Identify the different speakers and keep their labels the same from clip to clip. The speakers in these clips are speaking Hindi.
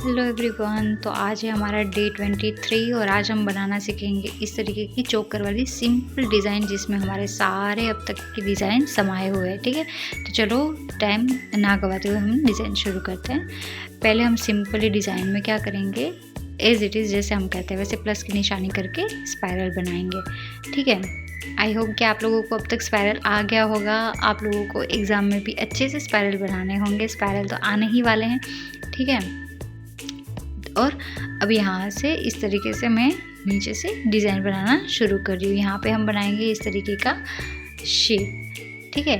Speaker 1: Hello everyone. तो आज है हमारा डे 23 और आज हम बनाना सीखेंगे इस तरीके की चोकर वाली सिंपल डिज़ाइन जिसमें हमारे सारे अब तक के डिज़ाइन समाये हुए हैं। ठीक है, तो चलो टाइम ना गवाते हुए हम डिज़ाइन शुरू करते हैं। पहले हम सिंपली डिज़ाइन में क्या करेंगे, एज इट इज़ जैसे हम कहते हैं वैसे प्लस की निशानी करके स्पाइरल बनाएंगे। ठीक है, आई होप कि आप लोगों को अब तक स्पाइरल आ गया होगा। आप लोगों को एग्ज़ाम में भी अच्छे से स्पाइरल बनाने होंगे, स्पाइरल तो आने ही वाले हैं। ठीक है, और अब यहाँ से इस तरीके से मैं नीचे से डिज़ाइन बनाना शुरू कर रही हूँ। यहाँ पे हम बनाएंगे इस तरीके का शेप। ठीक है,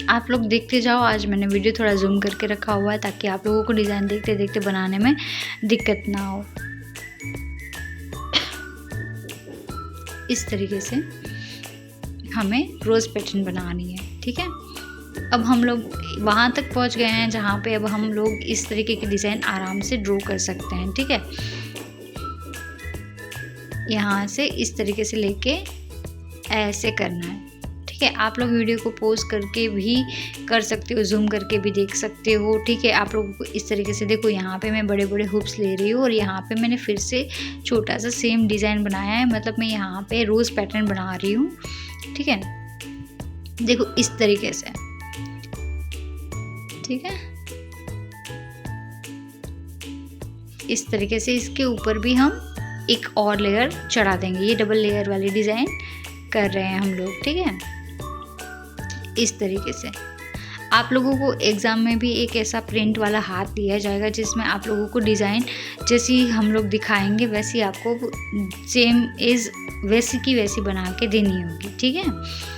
Speaker 1: आप लोग देखते जाओ। आज मैंने वीडियो थोड़ा जूम करके रखा हुआ है ताकि आप लोगों को डिज़ाइन देखते देखते बनाने में दिक्कत ना हो। इस तरीके से हमें रोज़ पैटर्न बनानी है। ठीक है, अब हम लोग वहाँ तक पहुँच गए हैं जहाँ पे अब हम लोग इस तरीके की डिज़ाइन आराम से ड्रॉ कर सकते हैं। ठीक है, यहाँ से इस तरीके से लेके ऐसे करना है। ठीक है, आप लोग वीडियो को पॉज करके भी कर सकते हो, जूम करके भी देख सकते हो। ठीक है, आप लोगों को इस तरीके से देखो, यहाँ पे मैं बड़े बड़े हुप्स ले रही हूँ और यहाँ पे मैंने फिर से छोटा सा सेम डिज़ाइन बनाया है, मतलब मैं यहाँ पे रोज़ पैटर्न बना रही हूँ। ठीक है, देखो इस तरीके से। ठीक है, इस तरीके से इसके ऊपर भी हम एक और लेयर चढ़ा देंगे। ये डबल लेयर वाली डिज़ाइन कर रहे हैं हम लोग। ठीक है, इस तरीके से आप लोगों को एग्ज़ाम में भी एक ऐसा प्रिंट वाला हाथ दिया जाएगा जिसमें आप लोगों को डिज़ाइन जैसी हम लोग दिखाएंगे वैसी आपको सेम एज वैसी की वैसी बना के देनी होगी। ठीक है,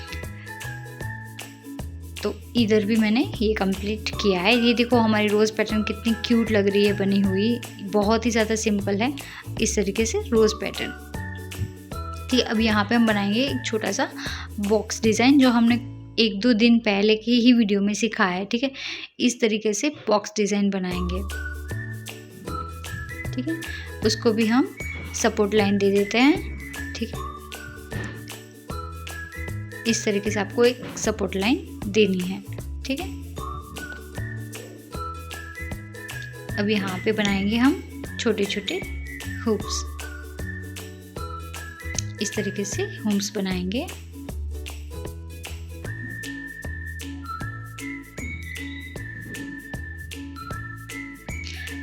Speaker 1: तो इधर भी मैंने ये कंप्लीट किया है। ये देखो हमारी रोज़ पैटर्न कितनी क्यूट लग रही है बनी हुई, बहुत ही ज़्यादा सिंपल है इस तरीके से रोज़ पैटर्न। ठीक है, अब यहाँ पे हम बनाएंगे एक छोटा सा बॉक्स डिज़ाइन जो हमने 1-2 दिन पहले की ही वीडियो में सिखाया है। ठीक है, इस तरीके से बॉक्स डिज़ाइन बनाएंगे। ठीक है, उसको भी हम सपोर्ट लाइन दे देते हैं। ठीक है, इस तरीके से आपको एक सपोर्ट लाइन देनी है। ठीक है, अब यहाँ पे बनाएंगे हम छोटे छोटे हुप्स। इस तरीके से हुप्स बनाएंगे।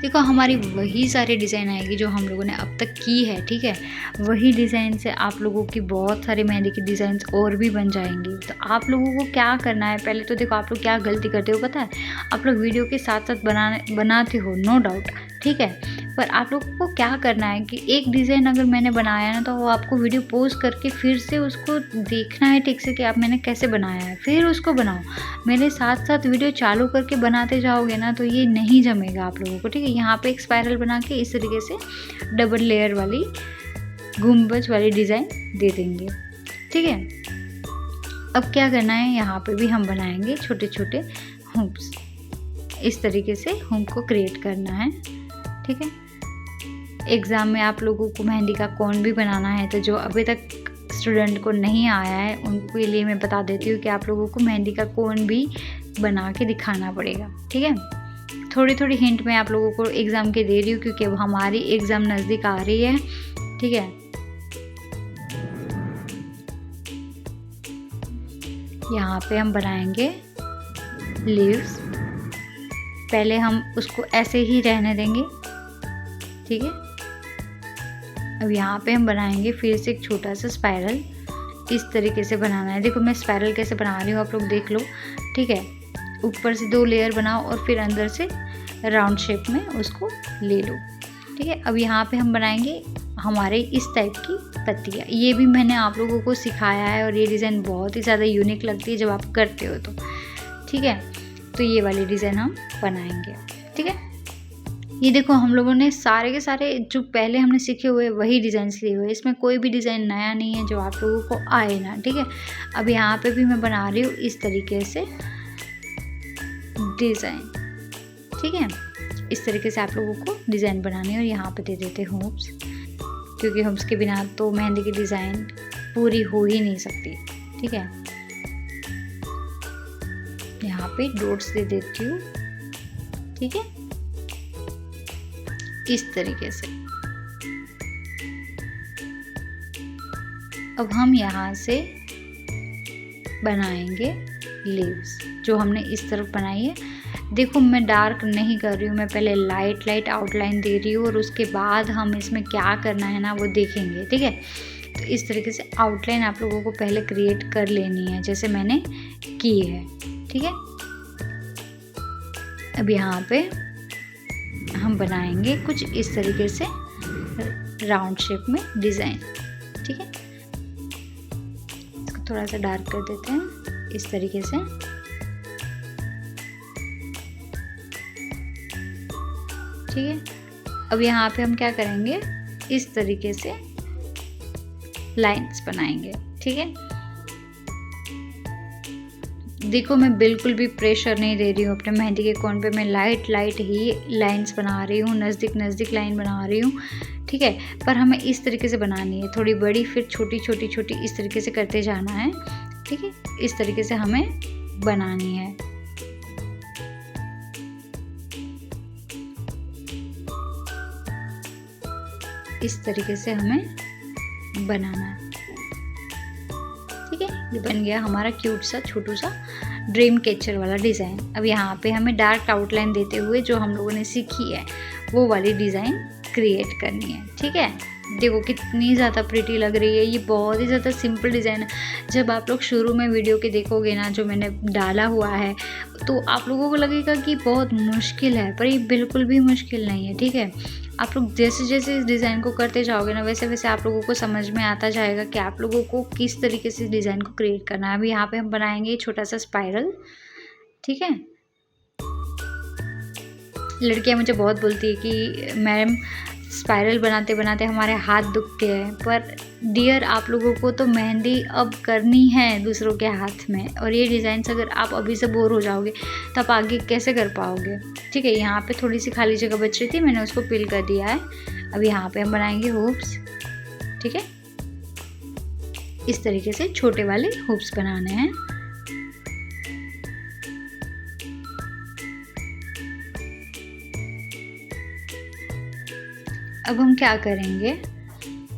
Speaker 1: देखो हमारी वही सारी डिज़ाइन आएगी जो हम लोगों ने अब तक की है। ठीक है, वही डिज़ाइन से आप लोगों की बहुत सारे मेहंदी की डिज़ाइंस और भी बन जाएंगी। तो आप लोगों को क्या करना है, पहले तो देखो आप लोग क्या गलती करते हो पता है, आप लोग वीडियो के साथ साथ बनाते हो नो डाउट। ठीक है, पर आप लोगों को क्या करना है कि एक डिज़ाइन अगर मैंने बनाया ना तो वो आपको वीडियो पॉज करके फिर से उसको देखना है ठीक से कि आप मैंने कैसे बनाया है, फिर उसको बनाओ। मेरे साथ साथ वीडियो चालू करके बनाते जाओगे ना तो ये नहीं जमेगा आप लोगों को। ठीक है, यहाँ पे एक स्पाइरल बना के इस तरीके से डबल लेयर वाली गुंबज वाली डिज़ाइन दे देंगे। ठीक है, अब क्या करना है, यहाँ पे भी हम बनाएंगे छोटे छोटे हुप्स। इस तरीके से हुप को क्रिएट करना है। ठीक है, एग्ज़ाम में आप लोगों को मेहंदी का कोन भी बनाना है, तो जो अभी तक स्टूडेंट को नहीं आया है उनके लिए मैं बता देती हूँ कि आप लोगों को मेहंदी का कोन भी बना के दिखाना पड़ेगा। ठीक है, थोड़ी थोड़ी हिंट मैं आप लोगों को एग्ज़ाम के दे रही हूँ क्योंकि अब हमारी एग्ज़ाम नज़दीक आ रही है। ठीक है, यहाँ पे हम बनाएंगे लीव्स। पहले हम उसको ऐसे ही रहने देंगे। ठीक है, अब यहाँ पे हम बनाएंगे फिर से एक छोटा सा स्पाइरल। इस तरीके से बनाना है। देखो मैं स्पाइरल कैसे बना रही हूँ आप लोग देख लो। ठीक है, ऊपर से 2 लेयर बनाओ और फिर अंदर से राउंड शेप में उसको ले लो। ठीक है, अब यहाँ पे हम बनाएंगे हमारे इस टाइप की पत्तियाँ। ये भी मैंने आप लोगों को सिखाया है और ये डिज़ाइन बहुत ही ज़्यादा यूनिक लगती है जब आप करते हो तो। ठीक है, तो ये वाली डिज़ाइन हम बनाएंगे। ठीक है, ये देखो हम लोगों ने सारे के सारे जो पहले हमने सीखे हुए वही डिज़ाइन लिए हुए, इसमें कोई भी डिज़ाइन नया नहीं है जो आप लोगों को आए ना। ठीक है, अब यहाँ पे भी मैं बना रही हूँ इस तरीके से डिज़ाइन। ठीक है, इस तरीके से आप लोगों को डिज़ाइन बनानी है और यहाँ पे दे देते हुप्स, क्योंकि हुप्स के बिना तो मेहंदी की डिज़ाइन पूरी हो ही नहीं सकती। ठीक है, यहाँ पे डॉट्स दे देती हूँ। ठीक है, इस तरीके से। अब हम यहाँ से बनाएंगे लीव्स जो हमने इस तरफ बनाई है। देखो मैं डार्क नहीं कर रही हूँ, मैं पहले लाइट लाइट आउटलाइन दे रही हूँ और उसके बाद हम इसमें क्या करना है ना वो देखेंगे, ठीक है। तो इस तरीके से आउटलाइन आप लोगों को पहले क्रिएट कर लेनी है जैसे मैंने की है, ठीक है। अब यहाँ पे हम बनाएंगे कुछ इस तरीके से राउंड शेप में डिज़ाइन, ठीक है। इसको थोड़ा सा डार्क कर देते हैं इस तरीके से। ठीक है, अब यहाँ पे हम क्या करेंगे, इस तरीके से लाइंस बनाएंगे, ठीक है। देखो मैं बिल्कुल भी प्रेशर नहीं दे रही हूँ अपने मेहंदी के कोन पे, मैं लाइट लाइट ही लाइंस बना रही हूँ, नज़दीक नज़दीक लाइन बना रही हूँ, ठीक है। पर हमें इस तरीके से बनानी है, थोड़ी बड़ी फिर छोटी छोटी छोटी इस तरीके से करते जाना है, ठीक है। इस तरीके से हमें बनानी है। इस तरीके से हमें बनाना है, ठीक है। ये बन गया हमारा क्यूट सा छोटू सा ड्रीम कैचर वाला डिज़ाइन। अब यहाँ पे हमें डार्क आउटलाइन देते हुए जो हम लोगों ने सीखी है वो वाली डिज़ाइन क्रिएट करनी है, ठीक है। देखो कितनी ज़्यादा प्रिटी लग रही है, ये बहुत ही ज़्यादा सिंपल डिज़ाइन है। जब आप लोग शुरू में वीडियो के देखोगे ना जो मैंने डाला हुआ है तो आप लोगों को लगेगा कि बहुत मुश्किल है, पर ये बिल्कुल भी मुश्किल नहीं है, ठीक है। आप लोग जैसे जैसे इस डिज़ाइन को करते जाओगे ना वैसे वैसे आप लोगों को समझ में आता जाएगा कि आप लोगों को किस तरीके से डिज़ाइन को क्रिएट करना है। अभी यहाँ पे हम बनाएंगे छोटा सा स्पाइरल, ठीक है। लड़कियां मुझे बहुत बोलती है कि मैम स्पाइरल बनाते बनाते हमारे हाथ दुखते हैं, पर डियर आप लोगों को तो मेहंदी अब करनी है दूसरों के हाथ में, और ये डिज़ाइंस अगर आप अभी से बोर हो जाओगे तो आप आगे कैसे कर पाओगे, ठीक है। यहाँ पे थोड़ी सी खाली जगह बच रही थी, मैंने उसको फिल कर दिया है। अब यहाँ पे हम बनाएंगे हुप्स, ठीक है। इस तरीके से छोटे वाले हुप्स बनाने हैं। अब हम क्या करेंगे,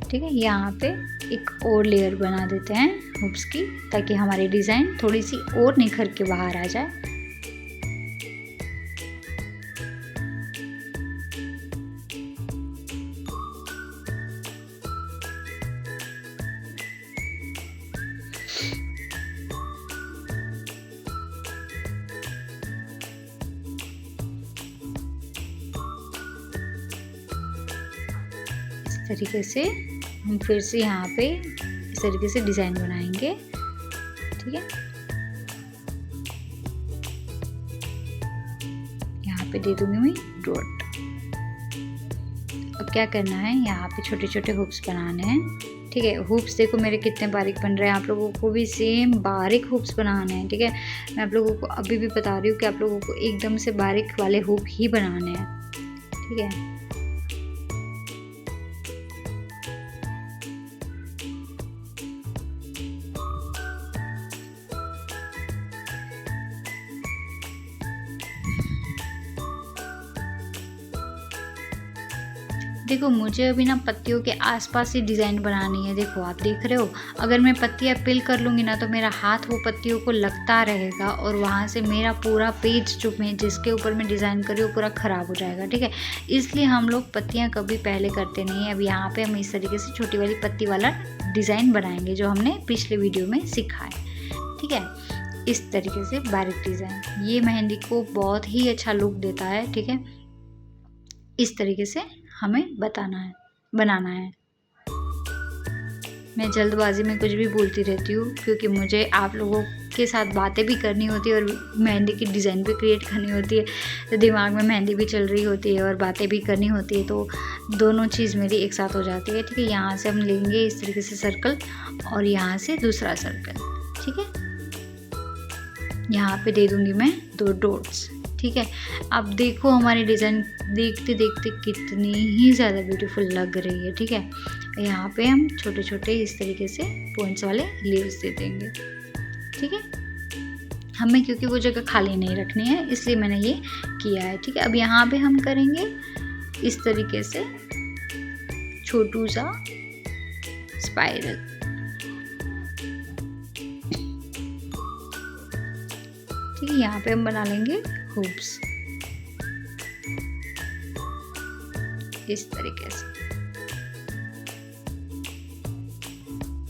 Speaker 1: ठीक है, यहाँ पे एक और लेयर बना देते हैं हुप्स की, ताकि हमारी डिज़ाइन थोड़ी सी और निखर के बाहर आ जाए। इस तरीके से हम फिर से यहाँ पे इस तरीके से डिज़ाइन बनाएंगे, ठीक है। यहाँ पे दे दूंगी मैं डॉट। अब क्या करना है, यहाँ पे छोटे छोटे हुप्स बनाने हैं, ठीक है। हुप्स देखो मेरे कितने बारीक बन रहे हैं, आप लोगों को भी सेम बारीक हुप्स बनाने हैं, ठीक है। मैं आप लोगों को अभी भी बता रही हूँ कि आप लोगों को एकदम से बारीक वाले हुप ही बनाने हैं, ठीक है। देखो मुझे अभी ना पत्तियों के आसपास ही डिज़ाइन बनानी है। देखो आप देख रहे हो, अगर मैं पत्तियाँ पिल कर लूँगी ना तो मेरा हाथ वो पत्तियों को लगता रहेगा और वहाँ से मेरा पूरा पेज जो मैं जिसके ऊपर मैं डिज़ाइन कर रही हूँ पूरा ख़राब हो जाएगा, ठीक है। इसलिए हम लोग पत्तियाँ कभी पहले करते नहीं हैं। अब यहाँ पे हम इस तरीके से छोटी वाली पत्ती वाला डिज़ाइन बनाएंगे जो हमने पिछले वीडियो में सीखा है, ठीक है। इस तरीके से बारीक डिज़ाइन, ये मेहंदी को बहुत ही अच्छा लुक देता है, ठीक है। इस तरीके से हमें बनाना है। मैं जल्दबाजी में कुछ भी बोलती रहती हूँ क्योंकि मुझे आप लोगों के साथ बातें भी करनी होती है और मेहंदी की डिज़ाइन भी क्रिएट करनी होती है, तो दिमाग में मेहंदी भी चल रही होती है और बातें भी करनी होती है, तो दोनों चीज़ मेरी एक साथ हो जाती है, ठीक है। यहाँ से हम लेंगे इस तरीके से सर्कल और यहाँ से दूसरा सर्कल, ठीक है। यहाँ पे दे दूँगी मैं 2 डॉट्स, ठीक है। अब देखो हमारी डिज़ाइन देखते देखते कितनी ही ज़्यादा ब्यूटीफुल लग रही है, ठीक है। यहाँ पे हम छोटे छोटे इस तरीके से पॉइंट्स वाले लीव्स दे देंगे, ठीक है। हमें क्योंकि वो जगह खाली नहीं रखनी है इसलिए मैंने ये किया है, ठीक है। अब यहाँ पे हम करेंगे इस तरीके से छोटू सा स्पाइरल। ठीक है, यहाँ पे हम बना लेंगे हुप्स इस तरीके से।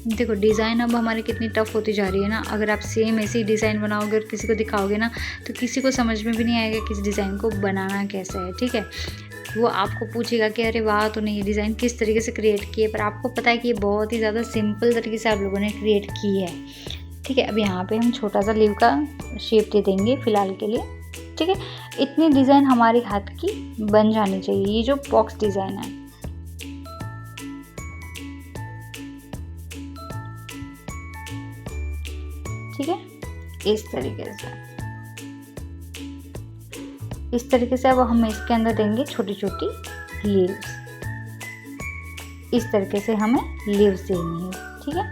Speaker 1: देखो डिज़ाइन अब हमारी कितनी टफ होती जा रही है ना। अगर आप सेम ऐसे ही डिज़ाइन बनाओगे और किसी को दिखाओगे ना, तो किसी को समझ में भी नहीं आएगा कि इस डिज़ाइन को बनाना कैसा है। ठीक है, वो आपको पूछेगा कि अरे वाह तो नहीं, ये डिज़ाइन किस तरीके से क्रिएट की है, पर आपको पता है कि ये बहुत ही ज़्यादा सिंपल तरीके से आप लोगों ने क्रिएट की है। ठीक है, अब यहाँ पे हम छोटा सा लीव का शेप दे देंगे फ़िलहाल के लिए। ठीक है, इतनी डिज़ाइन हमारे हाथ की बन जानी चाहिए। ये जो बॉक्स डिज़ाइन है, ठीक है, इस तरीके से अब हम इसके अंदर देंगे छोटी छोटी लीव्स। इस तरीके से हमें लीव्स देनी है। ठीक है,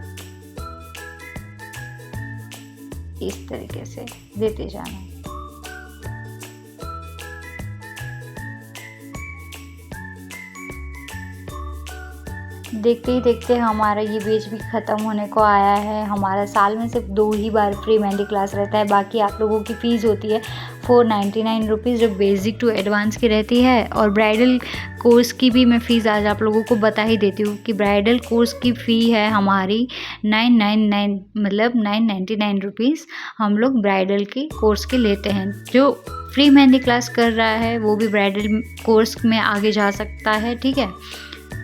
Speaker 1: इस तरीके से देते जाना है। देखते ही देखते हमारा ये बैच भी ख़त्म होने को आया है। हमारा साल में सिर्फ 2 ही बार फ्री मेहंदी क्लास रहता है। बाकी आप लोगों की फ़ीस होती है 499 रुपीज़, जो बेसिक टू एडवांस की रहती है। और ब्राइडल कोर्स की भी मैं फ़ीस आज आप लोगों को बता ही देती हूँ कि ब्राइडल कोर्स की फ़ी है हमारी 999, मतलब 999 रुपीज़ हम लोग ब्राइडल की कोर्स के लेते हैं। जो फ्री मेहंदी क्लास कर रहा है वो भी ब्राइडल कोर्स में आगे जा सकता है। ठीक है,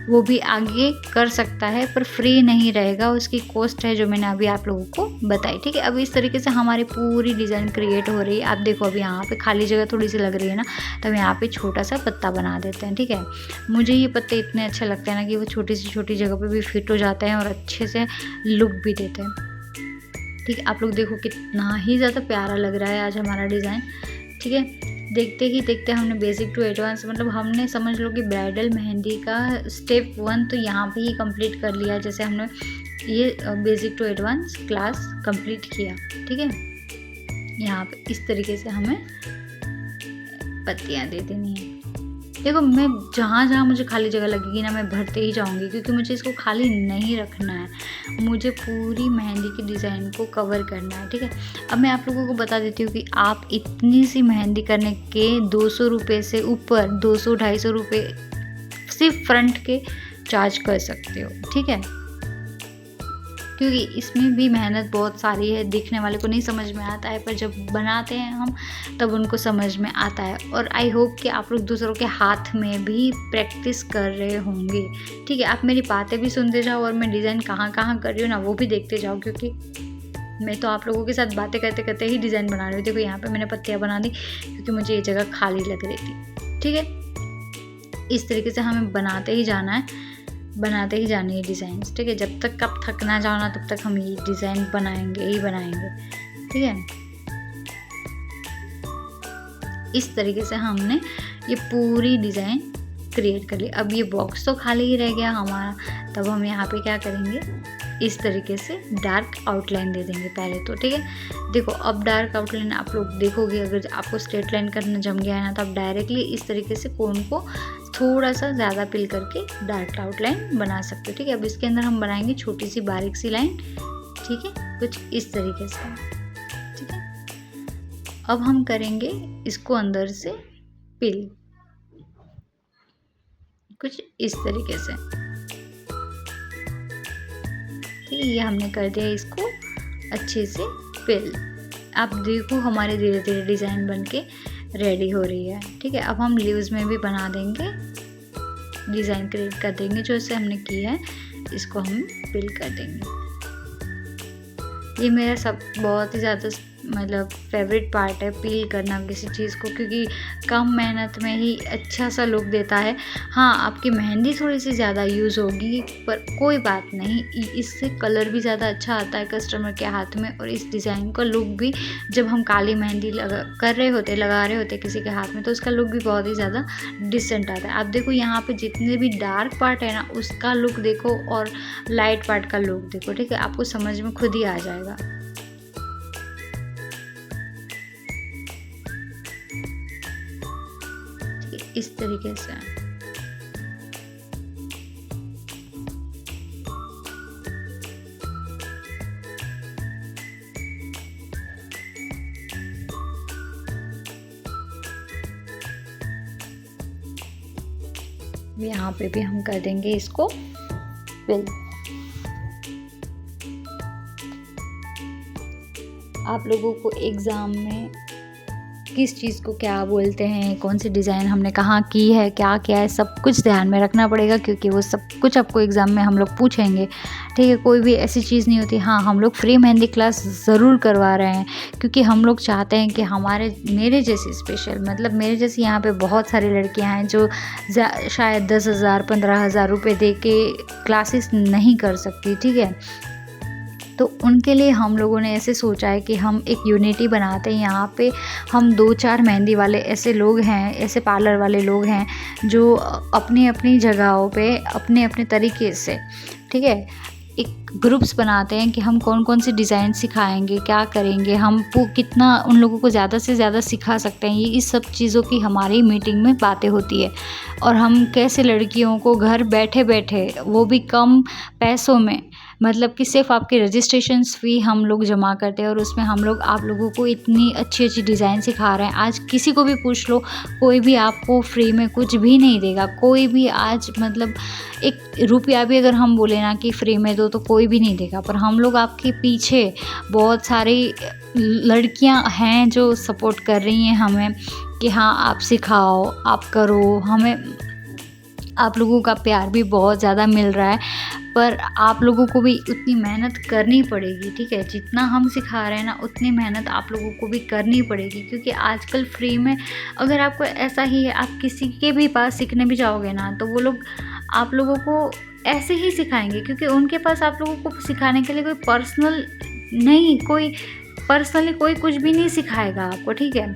Speaker 1: वो भी आगे कर सकता है, पर फ्री नहीं रहेगा, उसकी कॉस्ट है जो मैंने अभी आप लोगों को बताई। ठीक है, अब इस तरीके से हमारी पूरी डिज़ाइन क्रिएट हो रही है। आप देखो अभी यहाँ पे खाली जगह थोड़ी सी लग रही है ना, तो हम यहाँ पे छोटा सा पत्ता बना देते हैं। ठीक है, मुझे ये पत्ते इतने अच्छे लगते हैं ना कि वो छोटी सी छोटी जगह पे भी फिट हो जाते हैं और अच्छे से लुक भी देते हैं। ठीक है, आप लोग देखो कितना ही ज़्यादा प्यारा लग रहा है आज हमारा डिज़ाइन। ठीक है, देखते ही देखते हमने बेसिक टू एडवांस, मतलब हमने समझ लो कि ब्राइडल मेहंदी का स्टेप 1 तो यहाँ पे ही कंप्लीट कर लिया। जैसे हमने ये basic to advance class complete किया। ठीक है, यहाँ पे इस तरीके से हमें पत्तियाँ दे देनी है। देखो मैं जहाँ जहाँ मुझे खाली जगह लगेगी ना, मैं भरते ही जाऊँगी, क्योंकि मुझे इसको खाली नहीं रखना है। मुझे पूरी मेहंदी की डिज़ाइन को कवर करना है। ठीक है, अब मैं आप लोगों को बता देती हूँ कि आप इतनी सी मेहंदी करने के 200 रुपये से ऊपर 200-250 रुपये सिर्फ फ्रंट के चार्ज कर सकते हो। ठीक है, क्योंकि इसमें भी मेहनत बहुत सारी है, दिखने वाले को नहीं समझ में आता है, पर जब बनाते हैं हम तब उनको समझ में आता है। और आई होप कि आप लोग दूसरों के हाथ में भी प्रैक्टिस कर रहे होंगे। ठीक है, आप मेरी बातें भी सुनते जाओ और मैं डिज़ाइन कहाँ कहाँ कर रही हूँ ना, वो भी देखते जाओ, क्योंकि मैं तो आप लोगों के साथ बातें करते करते ही डिज़ाइन बना रही हूँ। देखो यहाँ पर मैंने पत्तियाँ बना दी क्योंकि मुझे ये जगह खाली लग रही थी। ठीक है, इस तरीके से हमें बनाते ही जाना है, बनाते ही जानी है डिज़ाइन। ठीक है, जब तक आप थक ना जाओ ना, तब तक हम ये डिज़ाइन बनाएंगे ही बनाएंगे। ठीक है, इस तरीके से हमने ये पूरी डिज़ाइन क्रिएट कर ली। अब ये बॉक्स तो खाली ही रह गया हमारा, तब हम यहाँ पे क्या करेंगे, इस तरीके से डार्क आउटलाइन दे देंगे पहले तो। ठीक है, देखो अब डार्क आउटलाइन आप लोग देखोगे, अगर आपको स्ट्रेट लाइन करना जम गया है ना, तो आप डायरेक्टली इस तरीके से कोन को थोड़ा सा ज़्यादा पिल करके डार्क आउटलाइन बना सकते हो। ठीक है, अब इसके अंदर हम बनाएंगे छोटी सी बारीक सी लाइन। ठीक है, कुछ इस तरीके से। ठीक है, अब हम करेंगे इसको अंदर से पिल, कुछ इस तरीके से। ठीक है, ये हमने कर दिया इसको अच्छे से पिल। आप देखो हमारे धीरे धीरे डिज़ाइन बनके रेडी हो रही है। ठीक है, अब हम लीव्स में भी बना देंगे, डिज़ाइन क्रिएट कर देंगे। जो इसे हमने किया है इसको हम पिल कर देंगे। ये मेरा सब बहुत ही ज़्यादा मतलब फेवरेट पार्ट है, पील करना किसी चीज़ को, क्योंकि कम मेहनत में ही अच्छा सा लुक देता है। हाँ, आपकी मेहंदी थोड़ी सी ज़्यादा यूज़ होगी, पर कोई बात नहीं, इससे कलर भी ज़्यादा अच्छा आता है कस्टमर के हाथ में। और इस डिज़ाइन का लुक भी, जब हम काली मेहंदी लगा रहे होते किसी के हाथ में, तो उसका लुक भी बहुत ही ज़्यादा डिसेंट आता है। आप देखो यहाँ पे जितने भी डार्क पार्ट है ना, उसका लुक देखो और लाइट पार्ट का लुक देखो। ठीक है, आपको समझ में खुद ही आ जाएगा। इस तरीके से यहाँ पे भी हम कर देंगे इसको फिल। आप लोगों को एग्ज़ाम में किस चीज़ को क्या बोलते हैं, कौन सी डिज़ाइन हमने कहाँ की है, क्या क्या है, सब कुछ ध्यान में रखना पड़ेगा, क्योंकि वो सब कुछ आपको एग्ज़ाम में हम लोग पूछेंगे। ठीक है, कोई भी ऐसी चीज़ नहीं होती। हाँ, हम लोग फ्री मेहंदी क्लास ज़रूर करवा रहे हैं, क्योंकि हम लोग चाहते हैं कि मेरे जैसी स्पेशल, मतलब मेरे जैसी यहाँ पे बहुत सारी लड़कियाँ हैं जो शायद 10,000 15,000 रुपये दे के क्लासेस नहीं कर सकती। ठीक है, तो उनके लिए हम लोगों ने ऐसे सोचा है कि हम एक यूनिटी बनाते हैं। यहाँ पे हम 2-4 मेहंदी वाले ऐसे लोग हैं, ऐसे पार्लर वाले लोग हैं जो अपनी अपनी जगहों पे अपने अपने तरीके से, ठीक है, एक ग्रुप्स बनाते हैं कि हम कौन कौन सी डिज़ाइन सिखाएंगे, क्या करेंगे, हम कितना उन लोगों को ज़्यादा से ज़्यादा सिखा सकते हैं। ये इस सब चीज़ों की हमारी मीटिंग में बातें होती है, और हम कैसे लड़कियों को घर बैठे बैठे, वो भी कम पैसों में, मतलब कि सिर्फ आपकी रजिस्ट्रेशंस फ़ी हम लोग जमा करते हैं, और उसमें हम लोग आप लोगों को इतनी अच्छी अच्छी डिज़ाइन सिखा रहे हैं। आज किसी को भी पूछ लो, कोई भी आपको फ्री में कुछ भी नहीं देगा। कोई भी आज मतलब 1 रुपया भी अगर हम बोले ना कि फ्री में दो, तो कोई भी नहीं देगा। पर हम लोग आपके पीछे बहुत सारी लड़कियां हैं जो सपोर्ट कर रही हैं हमें कि हाँ, आप सिखाओ, आप करो। हमें आप लोगों का प्यार भी बहुत ज़्यादा मिल रहा है, पर आप लोगों को भी उतनी मेहनत करनी पड़ेगी। ठीक है, जितना हम सिखा रहे हैं ना, उतनी मेहनत आप लोगों को भी करनी पड़ेगी, क्योंकि आजकल फ्री में अगर आपको ऐसा ही है, आप किसी के भी पास सीखने भी जाओगे ना, तो वो लोग आप लोगों को ऐसे ही सिखाएंगे, क्योंकि उनके पास आप लोगों को सिखाने के लिए पर्सनली कोई कुछ भी नहीं सिखाएगा आपको। ठीक है,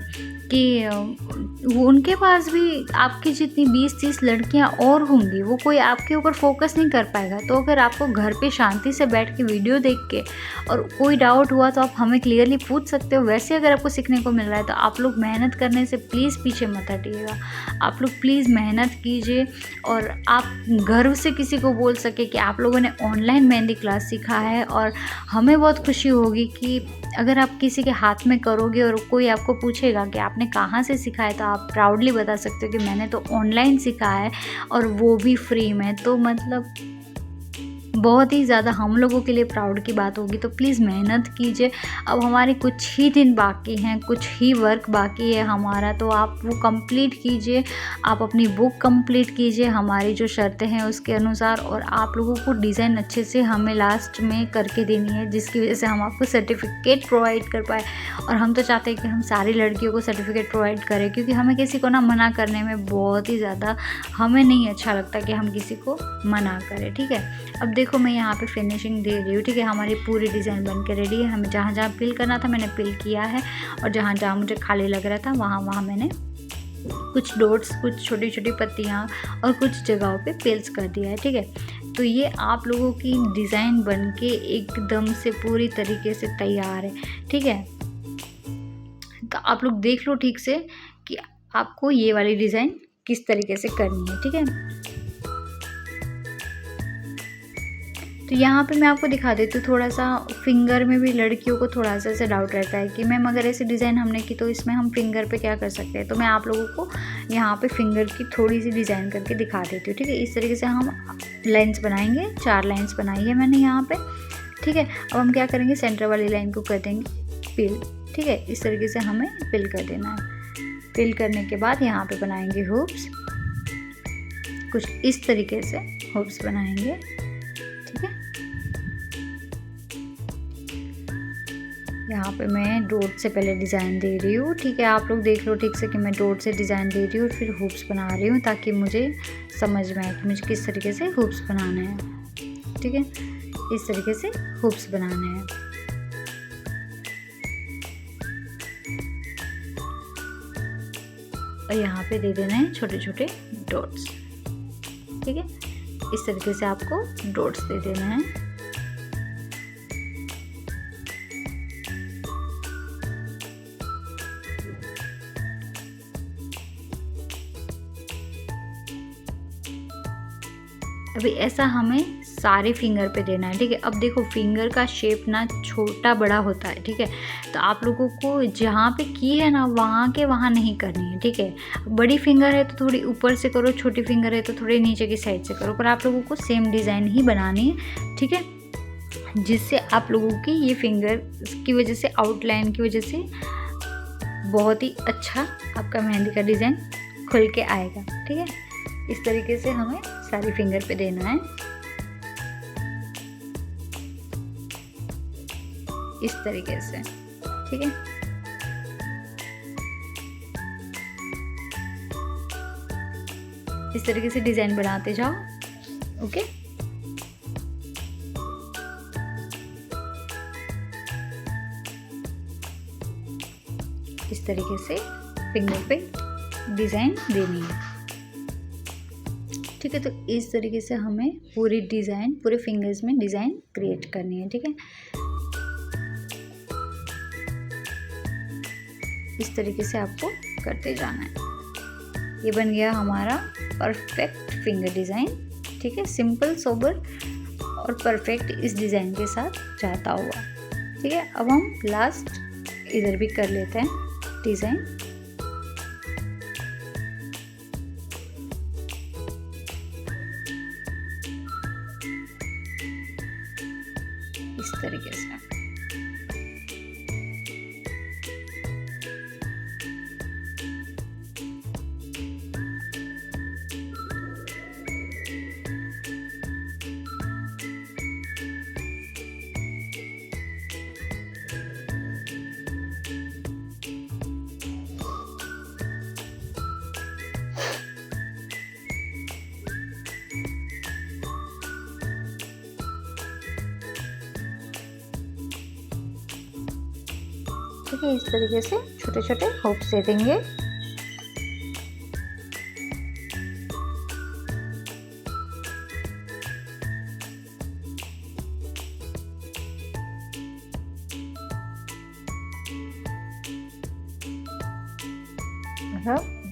Speaker 1: कि उनके पास भी आपकी जितनी 20-30 लड़कियां और होंगी, वो कोई आपके ऊपर फोकस नहीं कर पाएगा। तो अगर आपको घर पे शांति से बैठ के वीडियो देख के और कोई डाउट हुआ तो आप हमें क्लियरली पूछ सकते हो। वैसे अगर आपको सीखने को मिल रहा है तो आप लोग मेहनत करने से प्लीज़ पीछे मत हटिएगा। आप लोग प्लीज़ मेहनत कीजिए, और आप गर्व से किसी को बोल सके कि आप लोगों ने ऑनलाइन मेहंदी क्लास सीखा है। और हमें बहुत खुशी होगी कि अगर आप किसी के हाथ में करोगे और कोई आपको पूछेगा कि आपने कहाँ से सीखा है, तो आप प्राउडली बता सकते हो कि मैंने तो ऑनलाइन सीखा है, और वो भी फ्री में। तो मतलब बहुत ही ज़्यादा हम लोगों के लिए प्राउड की बात होगी। तो प्लीज़ मेहनत कीजिए। अब हमारे कुछ ही दिन बाकी हैं, कुछ ही वर्क बाकी है हमारा, तो आप वो कंप्लीट कीजिए। आप अपनी बुक कंप्लीट कीजिए हमारी जो शर्तें हैं उसके अनुसार, और आप लोगों को डिज़ाइन अच्छे से हमें लास्ट में करके देनी है, जिसकी वजह से हम आपको सर्टिफिकेट प्रोवाइड कर पाए। और हम तो चाहते हैं कि हम सारी लड़कियों को सर्टिफिकेट प्रोवाइड करें, क्योंकि हमें किसी को ना मना करने में बहुत ही ज़्यादा हमें नहीं अच्छा लगता कि हम किसी को मना करें। ठीक है, अब देखो मैं यहाँ पे फिनिशिंग दे रही हूँ। ठीक है, हमारी पूरी डिज़ाइन बन के रेडी है। हमें जहाँ जहाँ पिल करना था मैंने पिल किया है, और जहाँ जहाँ मुझे खाली लग रहा था वहाँ मैंने कुछ डॉट्स, कुछ छोटी छोटी पत्तियाँ और कुछ जगहों पे पिल्स कर दिया है। ठीक है, तो ये आप लोगों की डिज़ाइन बन के एकदम से पूरी तरीके से तैयार है। ठीक है, तो आप लोग देख लो ठीक से कि आपको ये वाली डिज़ाइन किस तरीके से करनी है। ठीक है, तो यहाँ पे मैं आपको दिखा देती हूँ। थोड़ा सा फिंगर में भी लड़कियों को थोड़ा सा ऐसे डाउट रहता है कि मैम अगर ऐसी डिज़ाइन हमने की तो इसमें हम फिंगर पे क्या कर सकते हैं। तो मैं आप लोगों को यहाँ पे फिंगर की थोड़ी सी डिज़ाइन करके दिखा देती हूँ। ठीक है, इस तरीके से हम लाइन्स बनाएंगे। 4 लाइन्स बनाई है मैंने यहाँ पे। ठीक है, अब हम क्या करेंगे, सेंटर वाली लाइन को कर देंगे पिल। ठीक है, इस तरीके से हमें पिल कर देना है। पिल करने के बाद यहाँ पे बनाएंगे हुप्स, कुछ इस तरीके से हुप्स बनाएंगे। ठीक है, यहाँ पे मैं डॉट से पहले डिज़ाइन दे रही हूँ। ठीक है, आप लोग देख लो ठीक से कि मैं डॉट से डिज़ाइन दे रही हूँ और फिर हुप्स बना रही हूँ, ताकि मुझे समझ में आए कि मुझे किस तरीके से हुप्स बनाना है। ठीक है, इस तरीके से हुप्स बनाने हैं। और यहाँ पे दे देना है छोटे छोटे डॉट्स। ठीक है, इस तरीके से आपको डॉट्स दे देना है। अभी ऐसा हमें सारे फिंगर पे देना है। ठीक है, अब देखो फिंगर का शेप ना छोटा बड़ा होता है, ठीक है। तो आप लोगों को जहाँ पे की है ना वहाँ के वहाँ नहीं करनी है, ठीक है। बड़ी फिंगर है तो थोड़ी ऊपर से करो, छोटी फिंगर है तो थोड़ी नीचे की साइड से करो, पर आप लोगों को सेम डिज़ाइन ही बनानी है, ठीक है। जिससे आप लोगों की ये फिंगर की वजह से, आउटलाइन की वजह से बहुत ही अच्छा आपका मेहंदी का डिज़ाइन खुल के आएगा, ठीक है। इस तरीके से हमें सारी फिंगर पे देना है, इस तरीके से, ठीक है। इस तरीके से डिज़ाइन बनाते जाओ, ओके। इस तरीके से फिंगर पे डिज़ाइन देनी है, ठीक है। तो इस तरीके से हमें पूरी डिज़ाइन, पूरे फिंगर्स में डिज़ाइन क्रिएट करनी है, ठीक है। इस तरीके से आपको करते जाना है। ये बन गया हमारा परफेक्ट फिंगर डिज़ाइन, ठीक है। सिंपल, सोबर और परफेक्ट इस डिज़ाइन के साथ जाता हुआ, ठीक है। अब हम लास्ट इधर भी कर लेते हैं डिज़ाइन। इस तरीके से ठीक है। इस तरीके से छोटे छोटे हुक्स दे देंगे।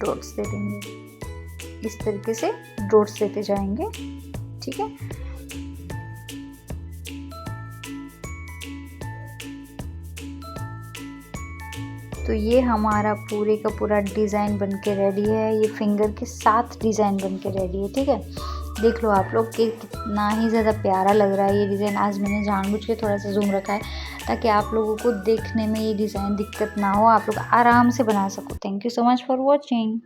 Speaker 1: डॉट्स दे देंगे, इस तरीके से डॉट्स देते जाएंगे, ठीक है। तो ये हमारा पूरे का पूरा डिज़ाइन बन के रेडी है। ये फिंगर के साथ डिज़ाइन बन के रेडी है, ठीक है। देख लो आप लोग कि कितना ही ज़्यादा प्यारा लग रहा है ये डिज़ाइन। आज मैंने जानबूझ के थोड़ा सा जूम रखा है ताकि आप लोगों को देखने में ये डिज़ाइन दिक्कत ना हो, आप लोग आराम से बना सको। Thank you so much for watching.